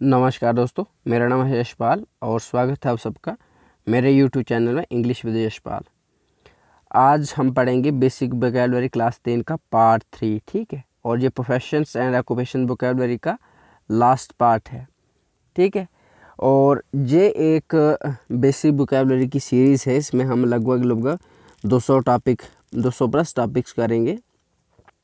नमस्कार दोस्तों, मेरा नाम है यशपाल और स्वागत है आप सबका मेरे यूट्यूब चैनल में इंग्लिश विद यशपाल। आज हम पढ़ेंगे बेसिक वोकैबुलरी क्लास 10 का पार्ट 3, ठीक है। और ये प्रोफेशंस एंड ऑक्यूपेशन वोकैबुलरी का लास्ट पार्ट है, ठीक है। और ये एक बेसिक वोकैबुलरी की सीरीज़ है। इसमें हम लगभग 200 प्लस टॉपिक्स करेंगे।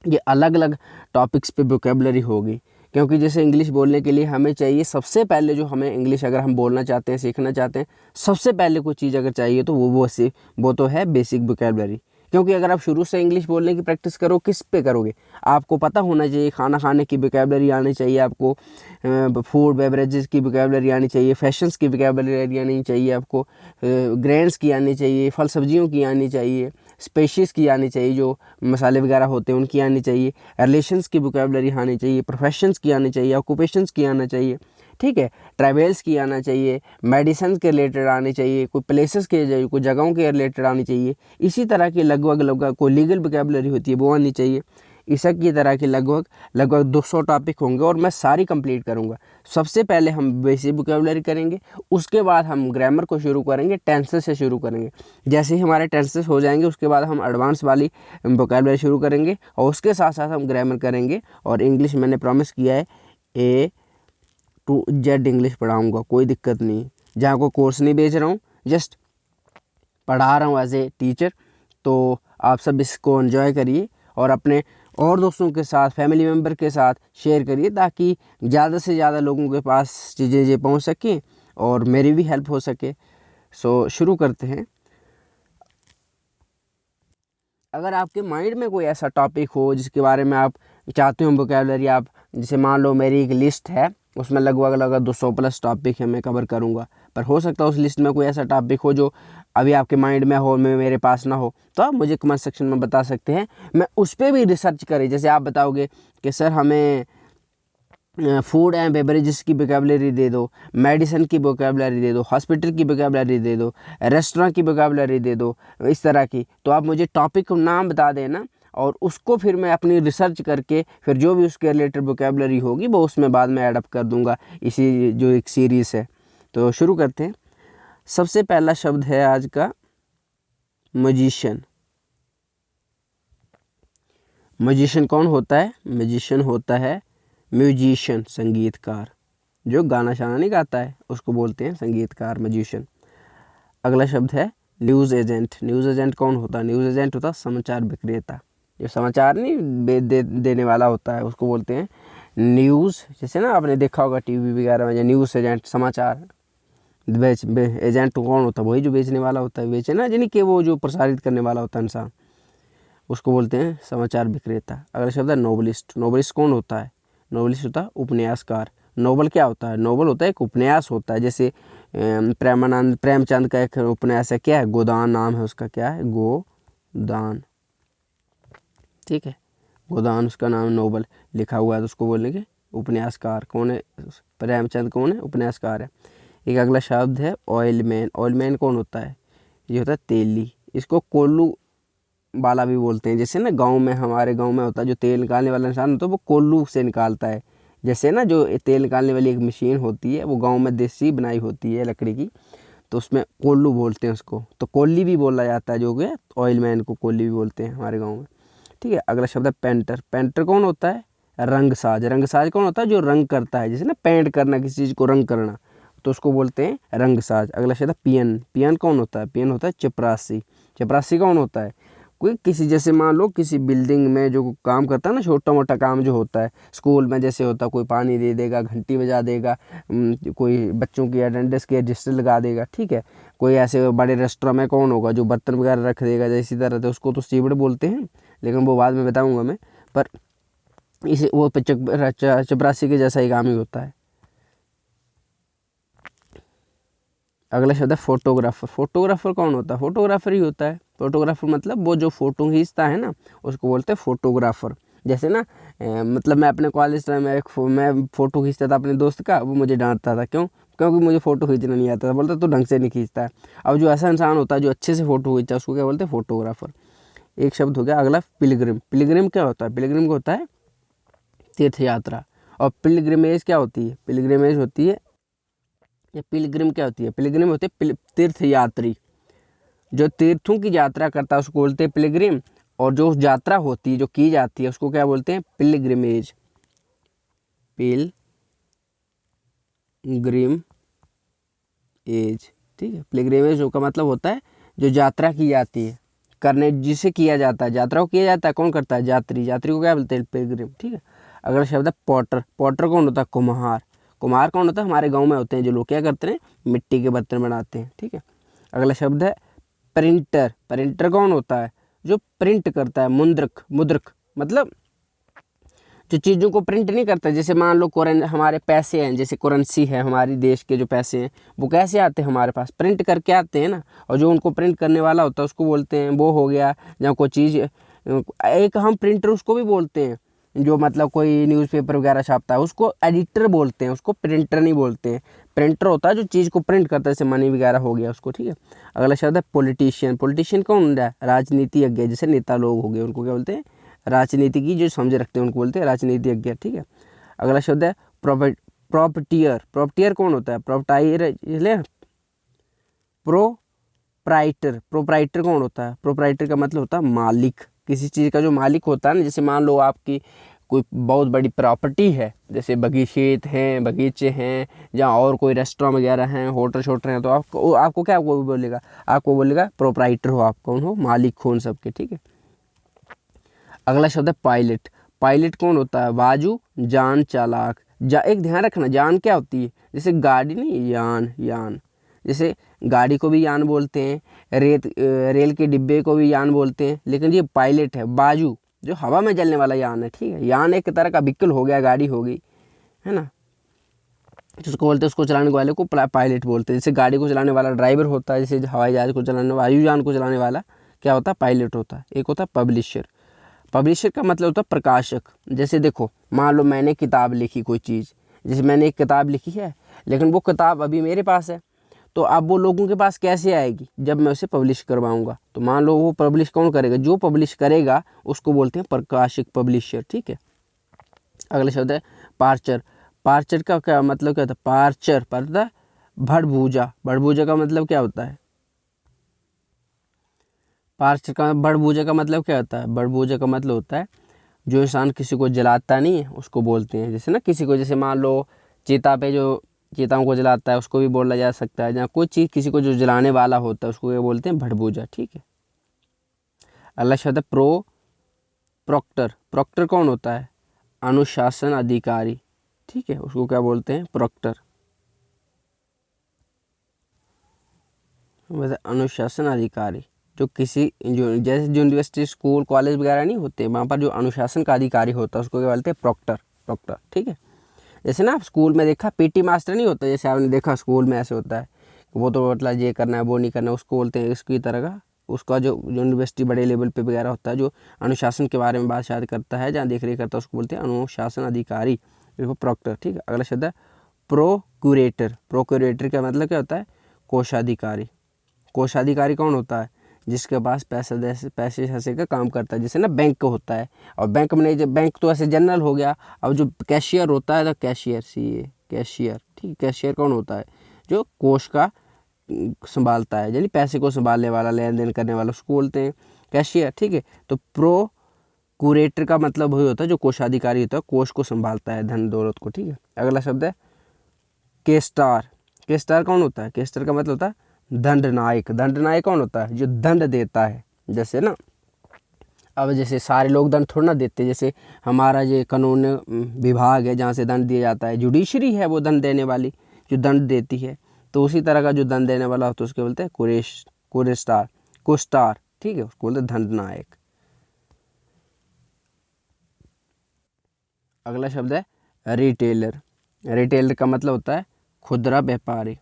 ये अलग अलग टॉपिक्स पे वोकैबुलरी होगी, क्योंकि जैसे इंग्लिश बोलने के लिए हमें चाहिए सबसे पहले, जो हमें इंग्लिश अगर हम बोलना चाहते हैं, सीखना चाहते हैं, सबसे पहले कोई चीज़ अगर चाहिए तो वो तो है बेसिक वोकैबुलरी। क्योंकि अगर आप शुरू से इंग्लिश बोलने की प्रैक्टिस करो, किस पे करोगे? आपको पता होना चाहिए, खाना खाने की वोकैबुलरी आनी चाहिए आपको, फूड बेवरेजेस की वोकैबुलरी आनी चाहिए, फैशंस की वोकैबुलरी आनी चाहिए आपको, ग्रेन्स की आनी चाहिए, फल सब्जियों की आनी चाहिए, स्पेशीज़ की आनी चाहिए, जो मसाले वगैरह होते हैं उनकी आनी चाहिए, रिलेशंस की वोकैबुलरी आनी चाहिए, प्रोफेशंस की आनी चाहिए, ऑक्यूपेशंस की आना चाहिए, ठीक है, ट्रैवल्स की आना चाहिए, मेडिसिन के रिलेटेड आनी चाहिए, कोई प्लेसेस के, कोई जगहों के रिलेटेड आनी चाहिए। इसी तरह की लगभग कोई लीगल वोकैबुलरी होती है वो आनी चाहिए। इसी की तरह की लगभग 200 टॉपिक होंगे और मैं सारी कंप्लीट करूंगा। सबसे पहले हम बेसिक वोकैबुलरी करेंगे, उसके बाद हम ग्रामर को शुरू करेंगे, टेंसेस से शुरू करेंगे। जैसे ही हमारे टेंसेस हो जाएंगे उसके बाद हम एडवांस वाली वोकैबुलरी शुरू करेंगे और उसके साथ साथ हम ग्रामर करेंगे। और इंग्लिश मैंने प्रॉमिस किया है A to Z इंग्लिश पढ़ाऊँगा, कोई दिक्कत नहीं। जहाँ को कोर्स नहीं बेच रहा हूँ, जस्ट पढ़ा रहा हूँ एज ए टीचर। तो आप सब इसको एंजॉय करिए और अपने और दोस्तों के साथ, फैमिली मेम्बर के साथ शेयर करिए, ताकि ज़्यादा से ज़्यादा लोगों के पास चीज़ें ये पहुँच सकें और मेरी भी हेल्प हो सके। सो शुरू करते हैं। अगर आपके माइंड में कोई ऐसा टॉपिक हो जिसके बारे में आप चाहते हो वोकैबुलरी, आप जैसे मान लो मेरी एक लिस्ट है, उसमें लगभग 200 प्लस टॉपिक है, मैं कवर करूँगा। पर हो सकता है उस लिस्ट में कोई ऐसा टॉपिक हो जो अभी आपके माइंड में हो, मेरे पास ना हो, तो आप मुझे कमेंट सेक्शन में बता सकते हैं। मैं उस पर भी रिसर्च करें। जैसे आप बताओगे कि सर हमें फूड एंड बेवरेजेस की वोकैबुलरी दे दो, मेडिसिन की वोकैबुलरी दे दो, हॉस्पिटल की वोकैबुलरी दे दो, रेस्टोरेंट की वोकैबुलरी दे दो, इस तरह की, तो आप मुझे टॉपिक का नाम बता देना और उसको फिर मैं अपनी रिसर्च करके फिर जो भी उसके रिलेटेड वोकैबुलरी होगी वो उसमें बाद में ऐड अप कर दूंगा, इसी जो एक सीरीज़ है। तो शुरू करते हैं। सबसे पहला शब्द है आज का मजिशियन। मजिशियन कौन होता है? मजिशियन होता है म्यूजिशियन, संगीतकार। जो गाना शाना नहीं गाता है उसको बोलते हैं संगीतकार, मजिशियन। अगला शब्द है न्यूज़ एजेंट। न्यूज़ एजेंट कौन होता है? न्यूज़ एजेंट होता है समाचार विक्रेता। जो समाचार नहीं देने वाला होता है उसको बोलते हैं न्यूज़। जैसे ना आपने देखा होगा टीवी वगैरह में, न्यूज़ एजेंट, समाचार एजेंट कौन होता है? वही जो बेचने वाला होता है, बेचे ना, यानी कि वो जो प्रसारित करने वाला होता है इंसान, उसको बोलते हैं समाचार विक्रेता। अगला शब्द है नोवेलिस्ट। नोवेलिस्ट कौन होता है? नोवेलिस्ट होता है उपन्यासकार। नोवेल क्या होता है? नोवेल होता है एक उपन्यास होता है। जैसे प्रेमचंद का एक उपन्यास है, क्या है? गोदान नाम है उसका, क्या है? गोदान, ठीक है, गोदान उसका नाम, नोवेल लिखा हुआ है, तो उसको बोलेंगे उपन्यासकार। कौन है? प्रेमचंद कौन है? उपन्यासकार है। एक अगला शब्द है ऑयलमैन। ऑयलमैन कौन होता है? ये होता है तेली। इसको कोल्लू वाला भी बोलते हैं। जैसे ना गांव में, हमारे गांव में होता है जो तेल निकालने वाला इंसान होता है, वो कोल्लू से निकालता है। जैसे ना जो तेल निकालने वाली एक मशीन होती है, वो गांव में देसी बनाई होती है लकड़ी की, तो उसमें कोल्लू बोलते हैं उसको। तो कोल्ली भी बोला जाता है, जो कि ऑयलमैन को कोल्ली भी बोलते हैं हमारे गाँव में, ठीक है। अगला शब्द है पेंटर। पेंटर कौन होता है? रंगसाज। रंगसाज कौन होता है? जो रंग करता है, जैसे ना पेंट करना, किसी चीज़ को रंग करना, तो उसको बोलते हैं रंगसाज। अगला शब्द है पियन। पियन कौन होता है? पियन होता है चपरासी। चपरासी कौन होता है? कोई किसी, जैसे मान लो किसी बिल्डिंग में जो काम करता है ना, छोटा मोटा काम जो होता है, स्कूल में जैसे होता है, कोई पानी दे देगा, घंटी बजा देगा, कोई बच्चों की अटेंडेंस के रजिस्टर लगा देगा, ठीक है। कोई ऐसे बड़े रेस्टोरेंट में कौन होगा? जो बर्तन वगैरह रख देगा, जैसी तरह से, उसको तो स्टीवर्ड बोलते हैं, लेकिन वो बाद में बताऊंगा मैं। पर इसे वो चपरासी के जैसा ही काम ही होता है। अगला शब्द है फोटोग्राफर। फोटोग्राफर कौन होता है? फोटोग्राफर ही होता है। फोटोग्राफर मतलब वो जो फोटो खींचता है ना, उसको बोलते हैं फोटोग्राफर। जैसे ना मतलब मैं अपने कॉलेज टाइम में मैं फ़ोटो खींचता था अपने दोस्त का, वो मुझे डांटता था। क्यों? क्योंकि मुझे फ़ोटो खींचना नहीं आता था। बोलता तू ढंग से नहीं खींचता है। अब जो ऐसा इंसान होता है जो अच्छे से फ़ोटो खींचता है, उसको क्या बोलते हैं? फोटोग्राफर। एक शब्द हो गया। अगला पिलग्रिम। पिलग्रिम क्या होता है? पिलग्रिम को होता है तीर्थ यात्रा। और पिलग्रिमेज क्या होती है? पिलग्रिमेज होती है, या पिलग्रिम क्या होती है? पिलग्रिम होते हैं तीर्थ यात्री, जो तीर्थों की यात्रा करता है उसको बोलते हैं पिलग्रिम, और जो यात्रा होती है जो की जाती है उसको क्या बोलते हैं? पिलग्रिमेज। पिलग्रिम एज, ठीक है। पिलग्रिमेज का मतलब होता है जो यात्रा की जाती है, करने जिसे किया जाता है, यात्रा को किया जाता है, कौन करता है? यात्री। यात्री को क्या बोलते हैं? पिलग्रिम, ठीक है। अगला शब्द है पॉटर। पॉटर कौन होता है? कुम्हार। कुम्हार कौन होता है? हमारे गांव में होते हैं जो लोग क्या करते हैं? मिट्टी के बर्तन बनाते हैं, ठीक है। अगला शब्द है प्रिंटर। प्रिंटर कौन होता है? जो प्रिंट करता है। मुद्रक, मुद्रक मतलब जो चीज़ों को प्रिंट नहीं करता। जैसे मान लो हमारे पैसे हैं, जैसे करेंसी है हमारी देश के, जो पैसे हैं वो कैसे आते हैं हमारे पास? प्रिंट करके आते हैं ना। और जो उनको प्रिंट करने वाला होता है उसको बोलते हैं, वो हो गया। जहाँ कोई चीज़, एक हम प्रिंटर उसको भी बोलते हैं, जो मतलब कोई न्यूज़पेपर वगैरह छापता है उसको एडिटर बोलते हैं, उसको प्रिंटर नहीं बोलते हैं। प्रिंटर होता है जो चीज़ को प्रिंट करता है, जैसे मनी वगैरह हो गया उसको, ठीक है। अगला शब्द है पॉलिटिशियन। पॉलिटिशियन कौन होता है? राजनीतिज्ञ। जैसे नेता लोग हो गए उनको क्या बोलते हैं? राजनीति की जो समझ रखते हैं उनको बोलते हैं राजनीतिज्ञ, ठीक है। अगला शब्द है प्रॉपर्टियर। प्रॉपर्टियर कौन होता है? प्रोप्राइटर। प्रोप्राइटर कौन होता है? प्रोप्राइटर का मतलब होता है मालिक। किसी चीज़ का जो मालिक होता है ना, जैसे मान लो आपकी कोई बहुत बड़ी प्रॉपर्टी है, जैसे खेत हैं, बगीचे हैं, जहाँ और कोई रेस्टोरेंट वगैरह हैं, होटल शोटल हैं, तो आपको आपको क्या बोलेगा? आपको बोलेगा प्रोप्राइटर हो, आप कौन हो? मालिक हो उन सबके, ठीक है। अगला शब्द है पायलट। पायलट कौन होता है? बाजू जान चालाक। एक ध्यान रखना, जान क्या होती है? जैसे गाड़ी नहीं, यान। यान जैसे गाड़ी को भी यान बोलते हैं, रेल के डिब्बे को भी यान बोलते हैं, लेकिन ये पायलट है। बाजू जो हवा में चलने वाला यान है, ठीक है। यान एक तरह का व्हीकल हो गया, गाड़ी हो गई, है ना, जिसको बोलते हैं, उसको चलाने वाले को पायलट बोलते हैं। जैसे गाड़ी को चलाने वाला ड्राइवर होता है, जैसे हवाई जहाज को चलाने, वायुयान को चलाने वाला क्या होता है? पायलट होता है। एक होता है पब्लिशर। पब्लिशर का मतलब होता है प्रकाशक। जैसे देखो, मान लो मैंने किताब लिखी कोई चीज़, जैसे मैंने एक किताब लिखी है, लेकिन वो किताब अभी मेरे पास है, तो अब वो लोगों के पास कैसे आएगी? जब मैं उसे पब्लिश करवाऊंगा। तो मान लो वो पब्लिश कौन करेगा? जो पब्लिश करेगा उसको बोलते हैं प्रकाशक, पब्लिशर, ठीक है। अगला शब्द है पार्चर। पार्चर का क्या मतलब क्या होता है? पार्चर पता है? भड़भूजा। भड़भूजा का मतलब क्या होता है? पार्चर का भड़भूजा का मतलब क्या होता है? भड़भूजा का मतलब होता है जो इंसान किसी को जलाता नहीं है उसको बोलते हैं। जैसे ना किसी को, जैसे मान लो चीता पे जो चीताओं को जलाता है उसको भी बोला जा सकता है। जहाँ कोई चीज़ किसी को जो जलाने वाला होता है उसको क्या बोलते हैं? भड़भूजा, ठीक है। अगला शब्द है प्रोक्टर। प्रोक्टर कौन होता है? अनुशासन अधिकारी, ठीक है, उसको क्या बोलते हैं? प्रोक्टर। अनुशासन अधिकारी जो किसी, जो जैसे जो यूनिवर्सिटी, स्कूल, कॉलेज वगैरह नहीं होते, वहाँ पर जो अनुशासन का अधिकारी होता है उसको क्या बोलते हैं? प्रोक्टर। प्रोक्टर, ठीक है। जैसे ना स्कूल में देखा पीटी मास्टर नहीं होता, जैसे आपने देखा स्कूल में ऐसे होता है, वो तो मतलब ये करना है वो नहीं करना है, उसको बोलते हैं इसकी तरह का। उसका जो यूनिवर्सिटी बड़े लेवल पे वगैरह होता है, जो अनुशासन के बारे में बात शायद करता है, जहाँ देख रेख करता है, उसको बोलते हैं अनुशासन अधिकारी, इसको प्रोक्टर, ठीक है। अगला शब्द है प्रोक्यूरेटर। प्रोक्यूरेटर का मतलब क्या होता है? कोषाधिकारी। कोषाधिकारी कौन होता है? जिसके पास पैसे पैसे का काम करता है, जैसे ना बैंक होता है। और बैंक में नहीं, बैंक तो ऐसे जनरल हो गया। अब जो कैशियर होता है, तो कैशियर, कैशियर, ठीक है। कैशियर कौन होता है? जो कोष का संभालता है, यानी पैसे को संभालने वाला, लेन देन करने वाला, उसको बोलते हैं कैशियर, ठीक है। तो प्रोक्यूरेटर का मतलब वही होता है जो कोषाधिकारी होता है, कोष को संभालता है, धन दौलत को, ठीक है। अगला शब्द है केस्टार। केस्टार कौन होता है? केस्टार का मतलब होता है दंडनायक। दंडनायक कौन होता है? जो दंड देता है। जैसे ना, अब जैसे सारे लोग दंड थोड़ा ना देते, जैसे हमारा ये कानून विभाग है जहाँ से दंड दिया जाता है, जुडिशरी है वो दंड देने वाली, जो दंड देती है। तो उसी तरह का जो दंड देने वाला होता है उसके बोलते हैं कोस्टार, ठीक है, उसको बोलते हैं दंडनायक। अगला शब्द है रिटेलर। रिटेलर का मतलब होता है खुदरा व्यापारी।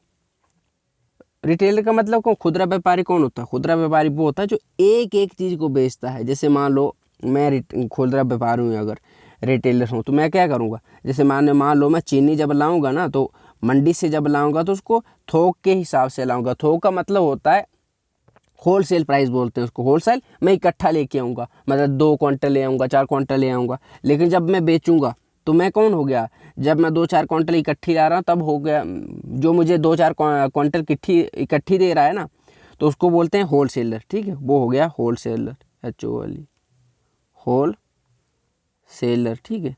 रिटेलर का मतलब कौन? खुदरा व्यापारी कौन होता है? खुदरा व्यापारी वो होता है जो एक एक चीज़ को बेचता है। जैसे मान लो मैं खुदरा व्यापारी हूँ, अगर रिटेलर हूँ, तो मैं क्या करूँगा? जैसे मान लो मैं चीनी जब लाऊंगा ना, तो मंडी से जब लाऊंगा तो उसको थोक के हिसाब से लाऊंगा। थोक का मतलब होता है होल सेल प्राइस बोलते हैं उसको। होल सेल मैं इकट्ठा लेके आऊँगा, मतलब 2 क्विंटल ले आऊँगा, 4 क्विंटल ले आऊँगा। लेकिन जब मैं बेचूंगा तो मैं कौन हो गया, जब मैं 2-4 क्विंटल इकट्ठी ला रहा हूँ तब हो गया, जो मुझे 2-4 क्विंटल इकट्ठी दे रहा है ना, तो उसको बोलते हैं होल सेलर। ठीक है, वो हो गया wholesaler, HOLE, wholesaler. ठीक है,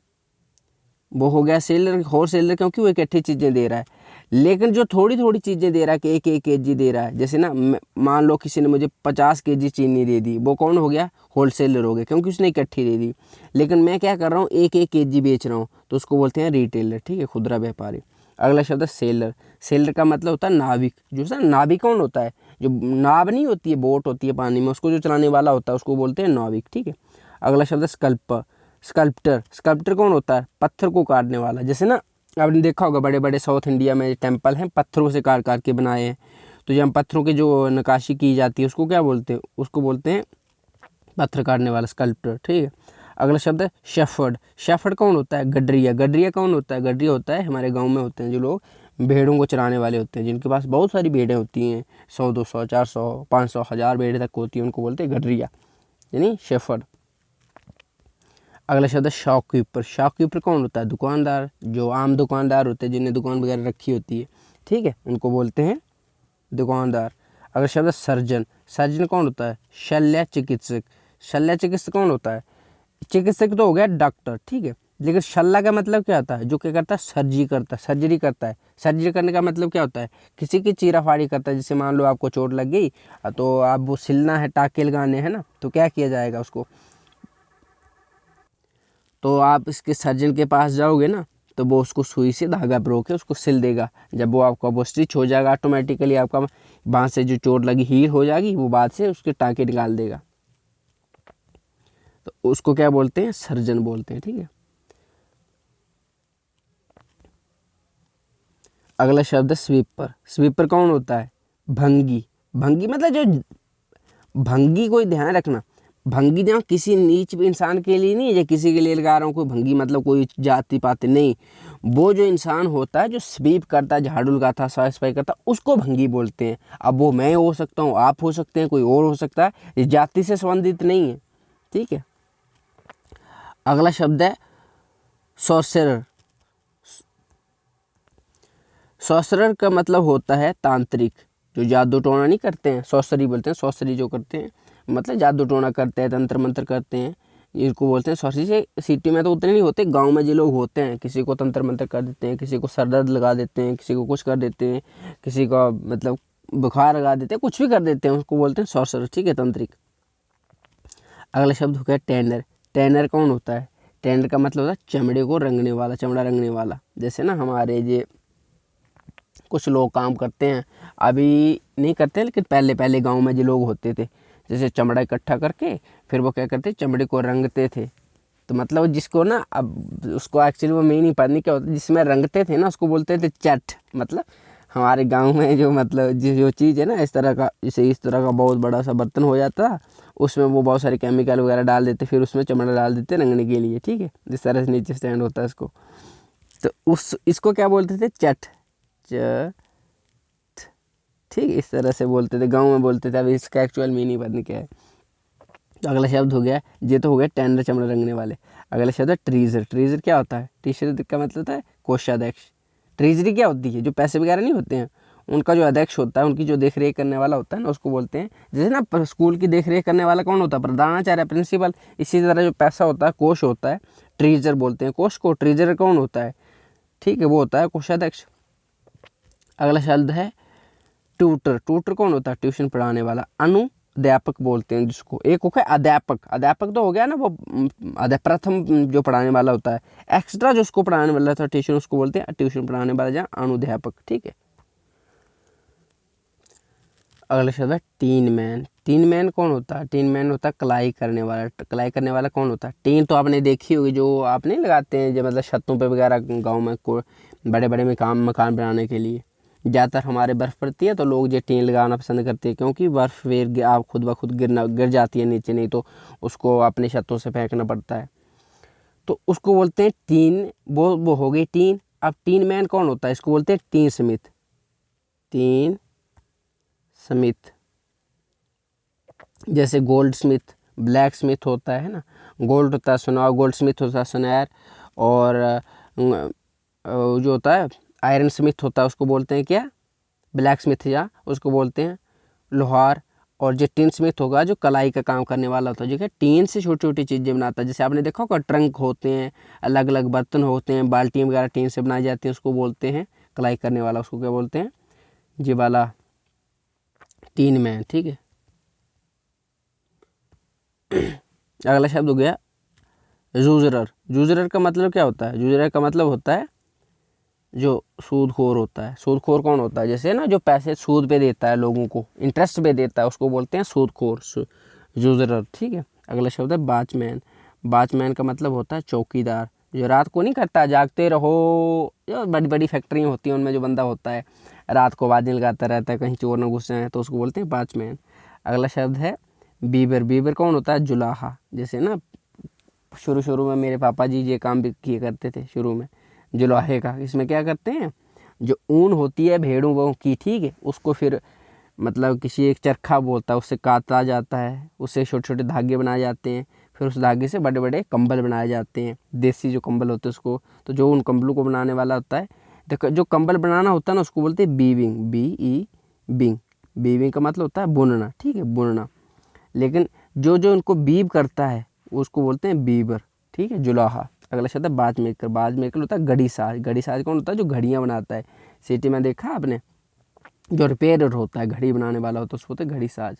वो हो गया सेलर, होल सेलर, क्योंकि वो इकट्ठी चीज़ें दे रहा है। लेकिन जो थोड़ी थोड़ी चीज़ें दे रहा है कि 1-1 kg दे रहा है, जैसे ना मान लो किसी ने मुझे 50 kg चीनी दे दी, वो कौन हो गया, होल सेलर हो गया, क्योंकि उसने इकट्ठी दे दी। लेकिन मैं क्या कर रहा हूँ, 1-1 kg बेच रहा हूँ, तो उसको बोलते हैं रिटेलर। ठीक है, खुदरा व्यापारी। अगला शब्द है सेलर। सेलर का मतलब होता है नाविक। जो सर नाविक कौन होता है, जो नाव नहीं होती है, बोट होती है पानी में, उसको जो चलाने वाला होता है उसको बोलते हैं नाविक। ठीक है, अगला शब्द है स्कल्पर। स्कल्प्टर। स्कल्प्टर कौन होता है, पत्थर को काटने वाला। जैसे ना आपने देखा होगा बड़े बड़े साउथ इंडिया में टेम्पल हैं, पत्थरों से काट काट के बनाए हैं, तो जब पत्थरों की जो नक्काशी की जाती है उसको क्या बोलते हैं, उसको बोलते हैं पत्थर काटने वाला, स्कल्प्टर। ठीक है, अगला शब्द है शेफर्ड। शेफर्ड कौन होता है, गडरिया। गडरिया कौन होता है, गडरिया होता है हमारे गाँव में होते हैं जो लोग भेड़ों को चराने वाले होते हैं, जिनके पास बहुत सारी भेड़ें होती हैं, 100, 200, 400, 500, 1000 भेड़ें तक होती हैं, उनको बोलते हैं गडरिया, यानी शेफर्ड। अगला शब्द है शॉपकीपर। शॉपकीपर कौन होता है, दुकानदार। जो आम दुकानदार होते हैं, जिन्हें दुकान वगैरह रखी होती है, ठीक है, उनको बोलते हैं दुकानदार। अगला शब्द है सर्जन। सर्जन कौन होता है, शल्य चिकित्सक। शल्य चिकित्सक कौन होता है, चिकित्सक तो हो गया डॉक्टर। ठीक है, लेकिन शल्य का मतलब क्या होता है, जो क्या करता है, सर्जरी करता है, सर्जरी करता है। सर्जरी करने का मतलब क्या होता है, किसी की चीराफाड़ी करता है। जैसे मान लो आपको चोट लग गई, तो आप वो सिलना है, टाँके लगाने हैं ना, तो क्या किया जाएगा उसको, तो आप इसके सर्जन के पास जाओगे ना, तो वो उसको सुई से धागा पिरो के उसको सिल देगा। जब वो आपका वो स्टिच हो जाएगा, ऑटोमेटिकली आपका बाँह से जो चोट लगी हील हो जाएगी, वो बाद से उसके टाँके निकाल देगा। तो उसको क्या बोलते हैं, सर्जन बोलते हैं। ठीक है, अगला शब्द है स्वीपर। स्वीपर कौन होता है, भंगी। भंगी मतलब जो भंगी, कोई ध्यान रखना, भंगी जहाँ किसी नीच इंसान के लिए नहीं है, किसी के लिए लगा रहा हूँ कोई भंगी मतलब कोई जाति पाति नहीं, वो जो इंसान होता है जो स्वीप करता है, झाड़ू लगाता है, साफ सफाई करता है, उसको भंगी बोलते हैं। अब वो मैं हो सकता हूँ, आप हो सकते हैं, कोई और हो सकता है, ये जाति से संबंधित नहीं है। ठीक है, अगला शब्द है सॉर्सरर। सॉर्सरर का मतलब होता है तांत्रिक। जो जादू टोना नहीं करते हैं, सॉर्सरी बोलते हैं, सॉर्सरी जो करते हैं मतलब जादू टोना करते हैं, तंत्र मंत्र करते हैं, इनको बोलते हैं सॉर्सरी। से सिटी में तो उतने नहीं होते, गांव में जो लोग होते हैं, किसी को तंत्र मंत्र कर देते हैं, किसी को सर दर्द लगा देते हैं, किसी को कुछ कर देते हैं, किसी को मतलब बुखार लगा देते हैं, कुछ भी कर देते हैं, उसको बोलते हैं सॉर्सरर। ठीक है, तांत्रिक। अगला शब्द हो गया टैनर। टैनर कौन होता है, टैनर का मतलब होता है चमड़े को रंगने वाला, चमड़ा रंगने वाला। जैसे ना हमारे ये कुछ लोग काम करते हैं, अभी नहीं करते, लेकिन पहले पहले गांव में जो लोग होते थे, जैसे चमड़ा इकट्ठा करके फिर वो क्या करते, चमड़े को रंगते थे। तो मतलब जिसको ना, अब उसको एक्चुअली वो मैं नहीं पता नहीं क्या होता, जिसमें रंगते थे ना, उसको बोलते थे चट। मतलब हमारे गांव में जो मतलब जो चीज़ है ना, इस तरह का, जैसे इस तरह का बहुत बड़ा सा बर्तन हो जाता, उसमें वो बहुत सारे केमिकल वगैरह डाल देते, फिर उसमें चमड़ा डाल देते रंगने के लिए। ठीक है, जिस तरह से नीचे स्टैंड होता है इसको, तो उस इसको क्या बोलते थे, चट। च ठीक, इस तरह से बोलते थे, गांव में बोलते थे। अब इसका एक्चुअल मीनिंग पता नहीं क्या है। तो अगला शब्द हो गया, ये तो हो गया टैनर, चमड़ा रंगने वाले। अगला शब्द है ट्रीजर। ट्रीजर क्या होता है, ट्रीजर का मतलब होता है कोषाध्यक्ष। ट्रेजरी क्या होती है, जो पैसे वगैरह नहीं होते हैं, उनका जो अध्यक्ष होता है, उनकी जो देख रेख करने वाला होता है ना, उसको बोलते हैं। जैसे ना स्कूल की देख रेख करने वाला कौन होता है, प्रधानाचार्य, प्रिंसिपल। इसी तरह जो पैसा होता है, कोष होता है, ट्रेजर बोलते हैं कोष को। ट्रेजर कौन होता है, ठीक है, वो होता है कोषाध्यक्ष। अगला शब्द है ट्यूटर। ट्यूटर कौन होता है, ट्यूशन पढ़ाने वाला। अनुध्यापक बोलते हैं जिसको। एक होगा अध्यापक। अध्यापक तो हो गया ना वो प्रथम जो पढ़ाने वाला होता है। एक्स्ट्रा जो उसको पढ़ाने वाला था ट्यूशन, उसको बोलते हैं ट्यूशन पढ़ाने वाला, जहाँ अनुध्यापक। ठीक है, अगला शब्द है टीन मैन। टीन मैन कौन होता है, टीन मैन होता है कलाई करने वाला। कलाई करने वाला कौन होता है, टीन तो आपने देखी होगी, जो आप नहीं लगाते हैं, जो मतलब छतों पे वगैरह गाँव में बड़े बड़े मकान बनाने के लिए। ज़्यादातर हमारे बर्फ़ पड़ती है तो लोग ये टीन लगाना पसंद करते हैं, क्योंकि बर्फ़ फिर आप खुद ब खुद गिर जाती है नीचे, नहीं तो उसको अपने छतों से फेंकना पड़ता है। तो उसको बोलते हैं टीन। वो हो गई टीन। अब टीन मैन कौन होता है, इसको बोलते हैं टीन स्मिथ। टीन स्मिथ, जैसे गोल्ड स्मिथ, ब्लैक स्मिथ होता है ना, गोल्ड होता है सोना, गोल्ड स्मिथ होता है सुनहर, और जो होता है आयरन स्मिथ होता है उसको बोलते हैं क्या, ब्लैक स्मिथ, या उसको बोलते हैं लोहार। और जो टीन स्मिथ होगा जो कलाई का काम करने वाला होता है, जो कि टीन से छोटी छोटी चीज़ें बनाता है। जैसे आपने देखा होगा ट्रंक होते हैं, अलग अलग बर्तन होते हैं, बाल्टी वगैरह टीन से बनाई जाती है, उसको बोलते हैं कलाई करने वाला, उसको क्या बोलते हैं, ये वाला टीन मैन। ठीक है, अगला शब्द हो गया जूजरर। जूजरर का मतलब क्या होता है, जूजरर का मतलब होता है जो सूदखोर होता है। सूदखोर कौन होता है, जैसे ना जो पैसे सूद पे देता है, लोगों को इंटरेस्ट पे देता है, उसको बोलते हैं सूदखोर, जूजरर। ठीक है, अगला शब्द है बाचमैन। बाचमैन का मतलब होता है चौकीदार, जो रात को नहीं करता जागते रहो, जो बड़ी बड़ी फैक्ट्रियाँ होती हैं उनमें जो बंदा होता है रात को बाजी लगाता रहता है कहीं चोर ना घुस जाए, तो उसको बोलते हैं बाचमैन। अगला शब्द है बीबर। बीबर कौन होता है, जुलाहा। जैसे ना शुरू में मेरे पापा जी ये काम भी किए करते थे शुरू में, जुलाहे का। इसमें क्या करते हैं, जो ऊन होती है भेड़ों की, ठीक है, उसको फिर मतलब किसी एक चरखा बोलता है, उससे काता जाता है, उससे छोटे छोटे धागे बनाए जाते हैं, फिर उस धागे से बड़े बड़े कंबल बनाए जाते हैं, देसी जो कंबल होते हैं उसको। तो जो उन कंबलों को बनाने वाला होता है, देखो जो कंबल बनाना होता है ना उसको बोलते हैं बीविंग, BE बिंग। बीविंग का मतलब होता है बुनना, ठीक है, बुनना। लेकिन जो जो उनको बीव करता है उसको बोलते हैं बीबर, ठीक है, जुलाहा। अगला शब्द है बाज मेकर। बाज मेकर होता है घड़ी साज। घड़ी साज कौन होता है, जो घड़ियाँ बनाता है। सिटी में देखा आपने, जो रिपेयरर होता है, घड़ी बनाने वाला होता है, उसको बोलते हैं घड़ी साज।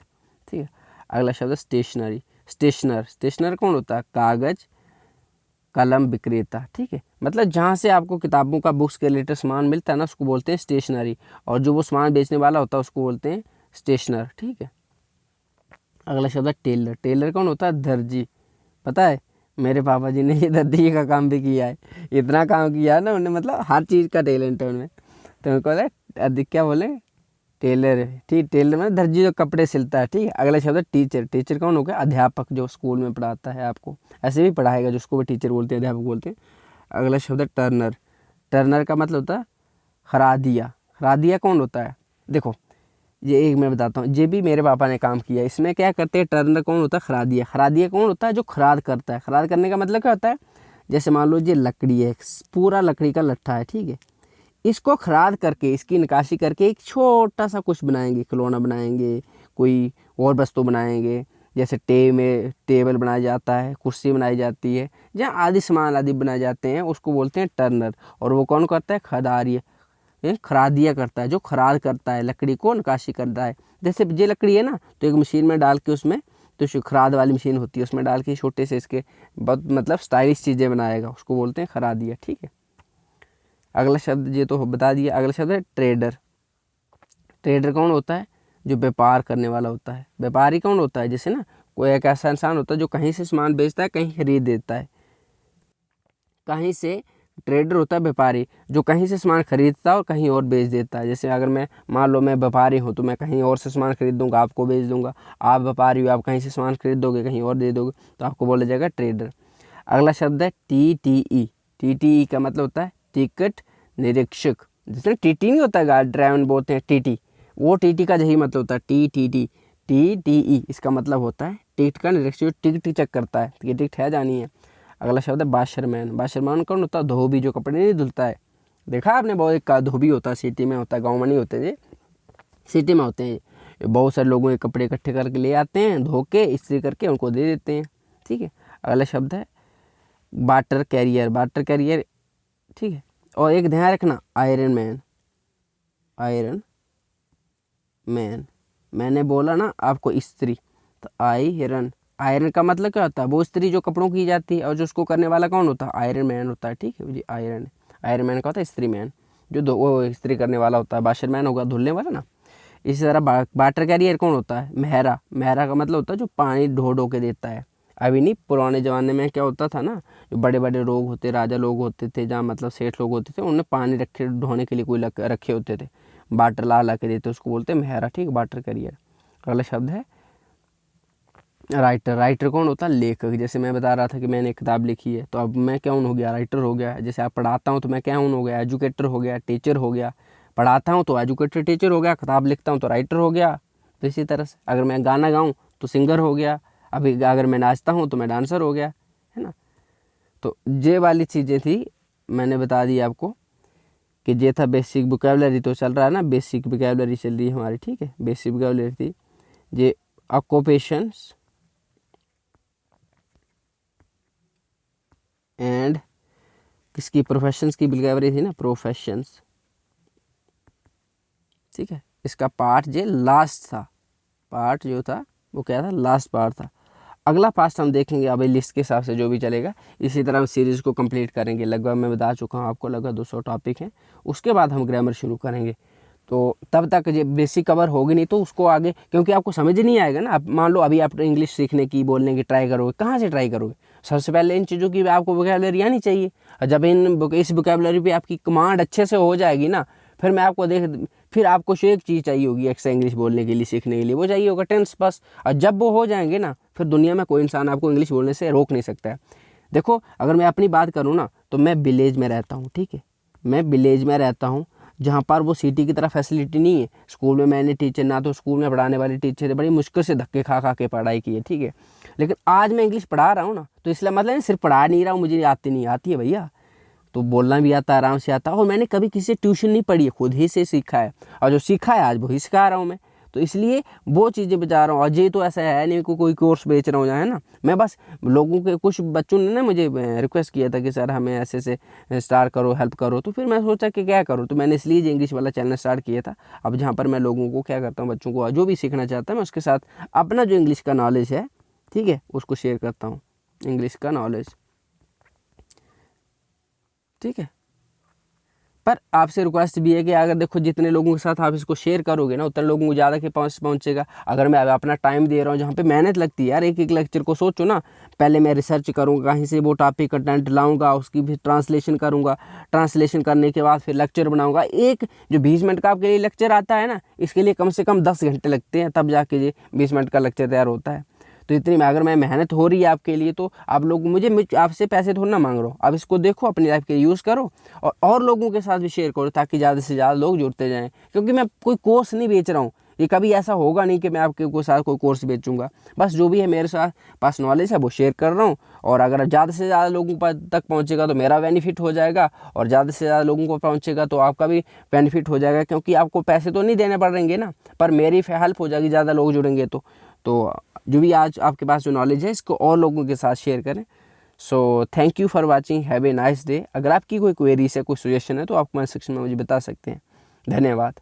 ठीक है, अगला शब्द है स्टेशनरी। स्टेशनर। स्टेशनर कौन होता है, कागज कलम विक्रेता। ठीक है, मतलब जहाँ से आपको किताबों का, बुक्स के रिलेटेड सामान मिलता है ना उसको बोलते हैं स्टेशनरी, और जो वो सामान बेचने वाला होता है उसको बोलते हैं स्टेशनर। ठीक है, अगला शब्द है टेलर। टेलर कौन होता है, दर्जी। पता है मेरे पापा जी ने ये दर्जी का काम भी किया है, इतना काम किया है ना उन्हें, मतलब हर चीज़ का टैलेंट है उनमें। तो उनको अधिक क्या बोले, टेलर है। ठीक, टेलर में दर्जी जो कपड़े सिलता है। ठीक है, अगला शब्द है टीचर। टीचर कौन हो गया, अध्यापक, जो स्कूल में पढ़ाता है आपको, ऐसे भी पढ़ाएगा, जिसको भी टीचर बोलते हैं, अध्यापक बोलते हैं। अगला शब्द है टर्नर। टर्नर का मतलब होता है खरादिया। खरादिया कौन होता है, देखो ये एक मैं बताता हूँ, ये भी मेरे पापा ने काम किया। इसमें क्या करते हैं, टर्नर कौन होता है, खरादिया। खरादिया कौन होता है, जो खराद करता है। खराद करने का मतलब क्या होता है, जैसे मान लो ये लकड़ी है, पूरा लकड़ी का लट्ठा है, ठीक है, इसको खराद करके, इसकी निकासी करके एक छोटा सा कुछ बनाएंगे, खिलौना बनाएंगे, कोई और वस्तु बनाएंगे। जैसे टेबल बनाया जाता है, कुर्सी बनाई जाती है, जहाँ आदि सामान आदि बनाए जाते हैं, उसको बोलते हैं टर्नर। और वो कौन करता है, खदारिया, खरादिया करता है, जो खराद करता है, लकड़ी को नकाशी करता है। जैसे ये लकड़ी है ना, तो एक मशीन में डाल के उसमें, तो खराद वाली मशीन होती है, उसमें डाल के छोटे से इसके बहुत मतलब स्टाइलिश चीज़ें बनाएगा, उसको बोलते हैं खरादिया। ठीक है, अगला शब्द ये तो बता दिया। अगला शब्द है ट्रेडर। ट्रेडर कौन होता है, जो व्यापार करने वाला होता है। व्यापारी कौन होता है, जैसे ना कोई एक ऐसा इंसान होता है जो कहीं से सामान बेचता है, कहीं खरीद देता है, कहीं से। ट्रेडर होता है व्यापारी, जो कहीं से सामान खरीदता है और कहीं और बेच देता है। जैसे अगर मैं मान लो मैं व्यापारी हूँ, तो मैं कहीं और से सामान खरीद दूंगा, आपको बेच दूंगा। आप व्यापारी हो, आप कहीं से सामान खरीद दोगे, कहीं और दे दोगे, तो आपको बोला जाएगा ट्रेडर। अगला शब्द है TTE। TTE का मतलब होता है टिकट निरीक्षक। जैसे TT नहीं होता, गाड़ी ड्राइवर बोलते हैं TT, वो TT का यही मतलब होता है, TTE। इसका मतलब होता है टिकट का निरीक्षक, टिकट चेक करता है कि टिकट है जानी है। अगला शब्द है बाशरमैन। बाशरमैन कौन होता है, धोबी, जो कपड़े नहीं धुलता है। देखा आपने, बहुत एक का धोबी होता है, सिटी में होता है, गाँव में नहीं होते ये, सिटी में होते हैं। बहुत सारे लोगों के कपड़े इकट्ठे करके ले आते हैं, धो के इस्त्री करके उनको दे देते हैं। ठीक है, अगला शब्द है वाटर कैरियर। वाटर कैरियर, ठीक है, और एक ध्यान रखना, आयरन मैन। आयरन मैन, मैंने बोला ना आपको इस्त्री, तो आयरन, आयरन का मतलब क्या होता है, वो इस्त्री जो कपड़ों की जाती है, और जो उसको करने वाला कौन होता है, आयरन मैन होता है। ठीक है जी, आयरन। आयरन मैन का होता है इस्त्री मैन, जो वो इस्त्री करने वाला होता है। बाशर मैन होगा धुलने वाला ना। इसी तरह वाटर कैरियर कौन होता है, मेहरा। मेहरा का मतलब होता है जो पानी ढो ढो के देता है। अभी नहीं, पुराने ज़माने में क्या होता था ना, जो बड़े बड़े लोग होते, राजा लोग होते थे, जहाँ मतलब सेठ लोग होते थे, उन्हें पानी रखे ढोने के लिए कोई रखे होते थे, वाटर ला ला के देते, उसको बोलते हैं मेहरा। ठीक, वाटर कैरियर। अगला शब्द है राइटर। राइटर कौन होता है, लेखक। जैसे मैं बता रहा था कि मैंने एक किताब लिखी है, तो अब मैं क्या हो गया, राइटर हो गया। जैसे आप पढ़ाता हूँ तो मैं क्या हो गया, एजुकेटर हो गया, टीचर हो गया। पढ़ाता हूँ तो एजुकेटर टीचर हो गया, किताब लिखता हूँ तो राइटर हो गया। तो इसी तरह से अगर मैं गाना गाऊँ तो सिंगर हो गया, अभी अगर मैं नाचता हूँ तो मैं डांसर हो गया, है ना। तो ये वाली चीज़ें थी, मैंने बता दी आपको कि ये था बेसिक वोकैबुलरी। तो चल रहा है ना, बेसिक वोकैबुलरी चल रही है हमारी, ठीक है। बेसिक वोकैबुलरी थी ये ऑक्यूपेशंस एंड किसकी, प्रोफेशंस की वोकैबुलरी थी ना, प्रोफेशंस, ठीक है। इसका पार्ट ये लास्ट था, पार्ट जो था वो क्या था, लास्ट पार्ट था। अगला पार्ट हम देखेंगे अभी लिस्ट के हिसाब से जो भी चलेगा। इसी तरह हम सीरीज़ को कंप्लीट करेंगे। लगभग मैं बता चुका हूँ आपको, लगभग 200 टॉपिक हैं। उसके बाद हम ग्रामर शुरू करेंगे। तो तब तक ये बेसिक कवर होगी नहीं तो उसको आगे, क्योंकि आपको समझ नहीं आएगा ना। आप मान लो अभी आप इंग्लिश सीखने की, बोलने की ट्राई करोगे, कहाँ से ट्राई करोगे? सबसे पहले इन चीज़ों की आपको वोकैबुलरी आनी चाहिए। और जब इस वोकैबुलरी पे आपकी कमांड अच्छे से हो जाएगी ना, फिर मैं आपको फिर आपको एक चीज़ चाहिए होगी एक्स्ट्रा इंग्लिश बोलने के लिए, सीखने के लिए, वो चाहिए होगा टेंस बस। और जब वो हो जाएंगे ना, फिर दुनिया में कोई इंसान आपको इंग्लिश बोलने से रोक नहीं सकता है। देखो, अगर मैं अपनी बात करूँ ना, तो मैं विलेज में रहता हूँ, ठीक है। मैं विलेज में रहता हूँ, जहाँ पर वो सिटी की तरह फैसिलिटी नहीं है। स्कूल में मैंने टीचर, ना तो स्कूल में पढ़ाने वाले टीचर थे, बड़ी मुश्किल से धक्के खा खा के पढ़ाई की है, ठीक है। लेकिन आज मैं इंग्लिश पढ़ा रहा हूँ ना, तो इसलिए मतलब नहीं सिर्फ पढ़ा नहीं रहा हूँ, मुझे आती नहीं आती है भैया, तो बोलना भी आता है, आराम से आता है। और मैंने कभी किसी से ट्यूशन नहीं पढ़ी है, खुद ही से सीखा है। और जो सीखा है आज वही सिखा रहा हूँ मैं। तो इसलिए वो चीज़ें बता रहा हूँ। और ये तो ऐसा है नहीं कि कोई कोर्स बेच रहा हूँ, है ना। मैं बस लोगों के, कुछ बच्चों ने ना मुझे रिक्वेस्ट किया था कि सर हमें ऐसे से स्टार्ट करो, हेल्प करो। तो फिर मैं सोचा कि क्या करूँ, तो मैंने इसलिए ये इंग्लिश वाला चैनल स्टार्ट किया था। अब जहाँ पर मैं लोगों को क्या करता हूँ, बच्चों को जो भी सीखना चाहता है, मैं उसके साथ अपना जो इंग्लिश का नॉलेज है, ठीक है, उसको शेयर करता हूँ, इंग्लिश का नॉलेज, ठीक है। पर आपसे रिक्वेस्ट भी है कि अगर देखो जितने लोगों के साथ आप इसको शेयर करोगे ना, उतने लोगों को ज़्यादा के पास पहुँचेगा। अगर मैं अपना टाइम दे रहा हूँ, जहाँ पे मेहनत लगती है यार, एक एक लेक्चर को सोचो ना, पहले मैं रिसर्च करूँगा, कहीं से वो टॉपिक कंटेंट लाऊंगा, उसकी भी ट्रांसलेशन करूँगा, ट्रांसलेशन करने के बाद फिर लेक्चर बनाऊँगा। एक जो 20 मिनट का आपके लिए लेक्चर आता है ना, इसके लिए कम से कम 10 घंटे लगते हैं, तब जाके ये 20 मिनट का लेक्चर तैयार होता है। तो इतनी अगर मैं मेहनत हो रही है आपके लिए, तो आप लोग मुझे आपसे पैसे थोड़ा ना मांग रहा हूँ। आप इसको देखो, अपनी लाइफ के यूज़ करो, और लोगों के साथ भी शेयर करो, ताकि ज़्यादा से ज़्यादा लोग जुड़ते जाएं। क्योंकि मैं कोई कोर्स नहीं बेच रहा हूँ, ये कभी ऐसा होगा नहीं कि मैं आपके साथ कोई कोर्स बेचूंगा। बस जो भी है मेरे साथ पास नॉलेज है वो शेयर कर रहा हूँ। और अगर ज़्यादा से ज़्यादा लोगों तक पहुँचेगा तो मेरा बेनिफिट हो जाएगा, और ज़्यादा से ज़्यादा लोगों को पहुँचेगा तो आपका भी बेनिफिट हो जाएगा। क्योंकि आपको पैसे तो नहीं देने पड़ेंगे ना, पर मेरी हेल्प हो जाएगी, ज़्यादा लोग जुड़ेंगे तो जो भी आज आपके पास जो नॉलेज है, इसको और लोगों के साथ शेयर करें। So thank you for watching, have a nice day. अगर आपकी कोई क्वेरीज है, कोई सजेशन है, तो आप कमेंट सेक्शन में मुझे बता सकते हैं। धन्यवाद।